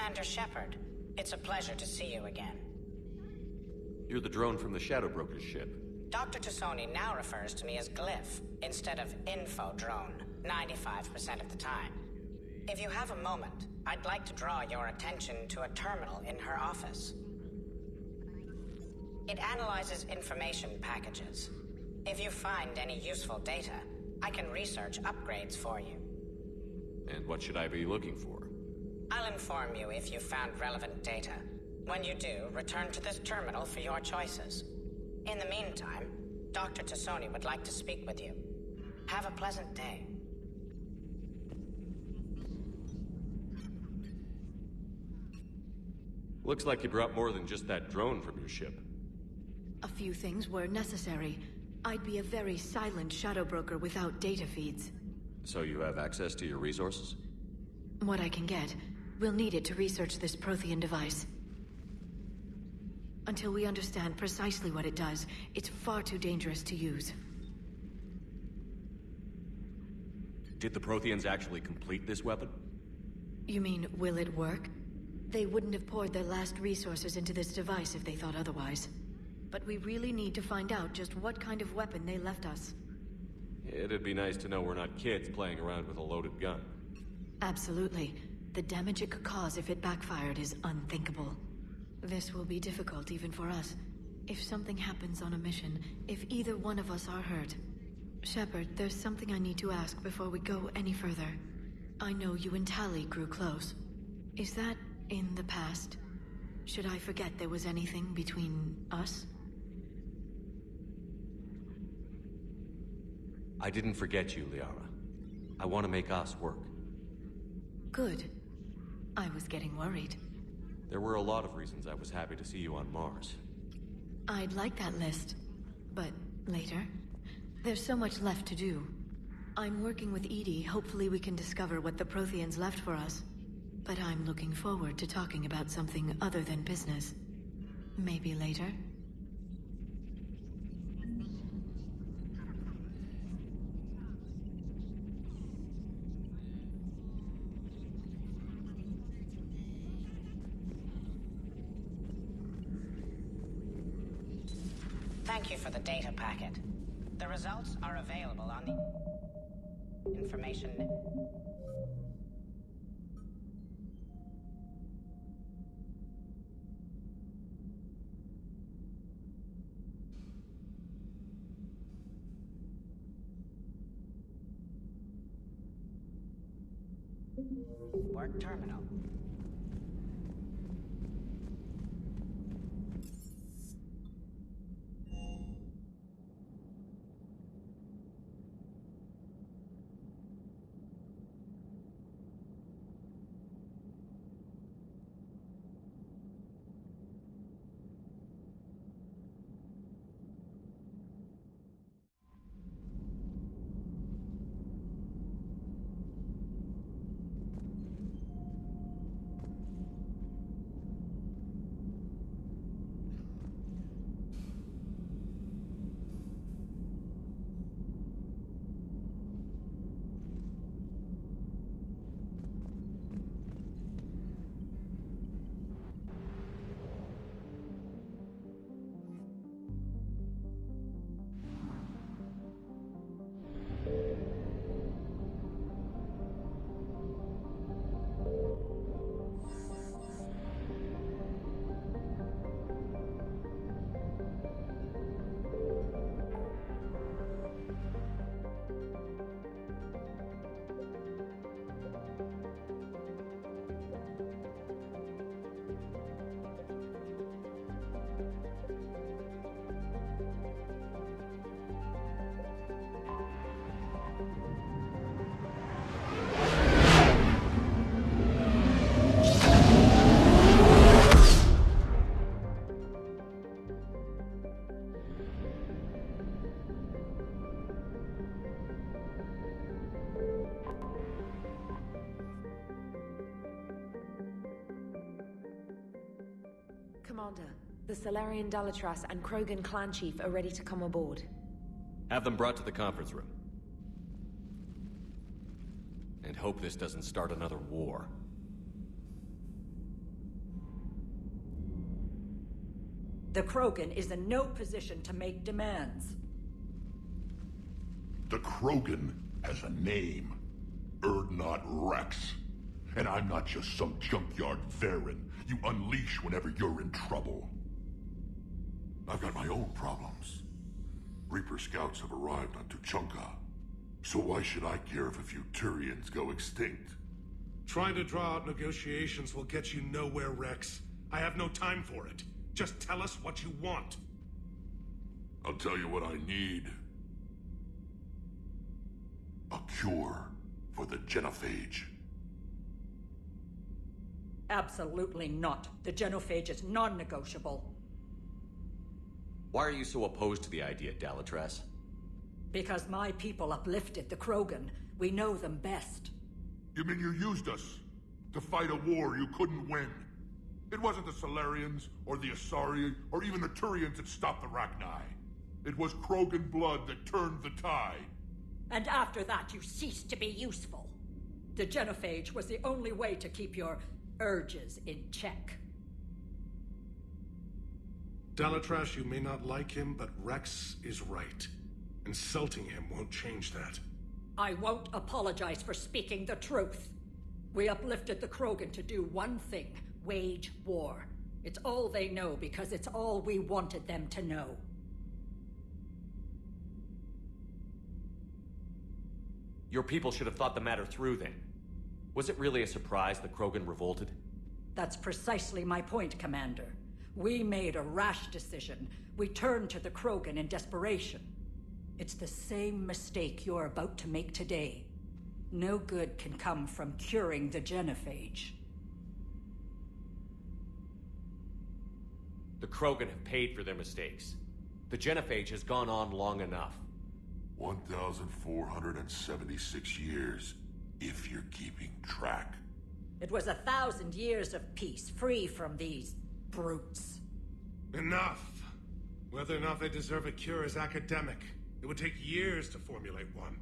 Commander Shepard. It's a pleasure to see you again. You're the drone from the Shadow Broker's ship. Dr. Tassoni now refers to me as Glyph, instead of Info Drone, 95% of the time. If you have a moment, I'd like to draw your attention to a terminal in her office. It analyzes information packages. If you find any useful data, I can research upgrades for you. And what should I be looking for? I'll inform you if you found relevant data. When you do, return to this terminal for your choices. In the meantime, Dr. Tassoni would like to speak with you. Have a pleasant day. Looks like you brought more than just that drone from your ship. A few things were necessary. I'd be a very silent shadow broker without data feeds. So you have access to your resources? What I can get. We'll need it to research this Prothean device. Until we understand precisely what it does, it's far too dangerous to use. Did the Protheans actually complete this weapon? You mean, will it work? They wouldn't have poured their last resources into this device if they thought otherwise. But we really need to find out just what kind of weapon they left us. It'd be nice to know we're not kids playing around with a loaded gun. Absolutely. The damage it could cause if it backfired is unthinkable. This will be difficult even for us. If something happens on a mission, if either one of us are hurt. Shepard, there's something I need to ask before we go any further. I know you and Tali grew close. Is that in the past? Should I forget there was anything between us? I didn't forget you, Liara. I want to make us work. Good. I was getting worried. There were a lot of reasons I was happy to see you on Mars. I'd like that list. But later? There's so much left to do. I'm working with Edie. Hopefully we can discover what the Protheans left for us. But I'm looking forward to talking about something other than business. Maybe later? Thank you for the data packet. The results are available on the information. Work terminal. Commander, the Salarian Dalatras and Krogan clan chief are ready to come aboard. Have them brought to the conference room. And hope this doesn't start another war. The Krogan is in no position to make demands. The Krogan has a name. Urdnot Wrex. And I'm not just some junkyard Varen you unleash whenever you're in trouble. I've got my own problems. Reaper scouts have arrived on Tuchanka. So why should I care if a few Turians go extinct? Trying to draw out negotiations will get you nowhere, Wrex. I have no time for it. Just tell us what you want. I'll tell you what I need. A cure for the genophage. Absolutely not. The genophage is non-negotiable. Why are you so opposed to the idea, Dalatrass? Because my people uplifted the Krogan. We know them best. You mean you used us to fight a war you couldn't win? It wasn't the Salarians, or the Asari, or even the Turians that stopped the Rachni. It was Krogan blood that turned the tide. And after that, you ceased to be useful. The genophage was the only way to keep your urges in check. Dalatrass, you may not like him, but Wrex is right. Insulting him won't change that. I won't apologize for speaking the truth. We uplifted the Krogan to do one thing: wage war. It's all they know because it's all we wanted them to know. Your people should have thought the matter through then. Was it really a surprise the Krogan revolted? That's precisely my point, Commander. We made a rash decision. We turned to the Krogan in desperation. It's the same mistake you're about to make today. No good can come from curing the genophage. The Krogan have paid for their mistakes. The genophage has gone on long enough. 1,476 years, if you're keeping track. It was 1,000 years of peace, free from these brutes. Enough! Whether or not they deserve a cure is academic. It would take years to formulate one.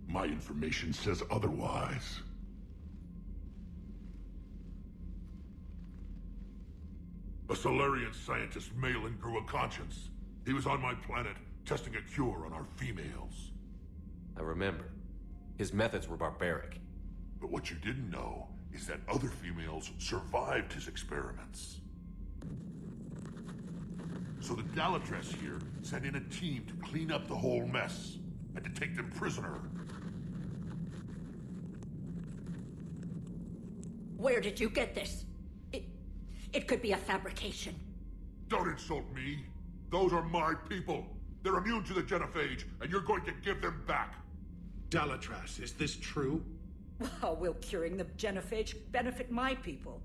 My information says otherwise. A Salarian scientist, Malin, grew a conscience. He was on my planet, testing a cure on our females. I remember. His methods were barbaric. But what you didn't know is that other females survived his experiments. So the Dalatrass here sent in a team to clean up the whole mess and to take them prisoner. Where did you get this? It could be a fabrication. Don't insult me. Those are my people. They're immune to the genophage, and you're going to give them back. Dalatrass, is this true? How will curing the genophage benefit my people?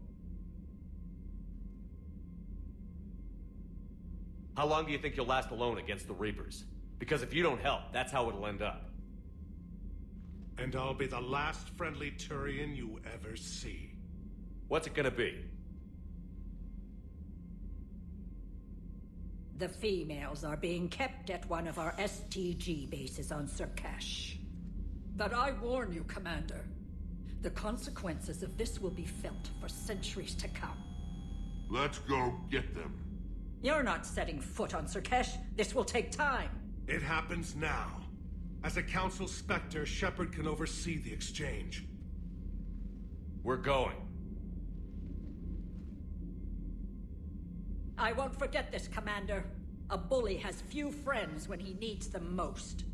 How long do you think you'll last alone against the Reapers? Because if you don't help, that's how it'll end up. And I'll be the last friendly Turian you ever see. What's it gonna be? The females are being kept at one of our STG bases on Surkash. But I warn you, Commander, the consequences of this will be felt for centuries to come. Let's go get them. You're not setting foot on Surkash. This will take time. It happens now. As a Council Spectre, Shepard can oversee the exchange. We're going. I won't forget this, Commander. A bully has few friends when he needs them most.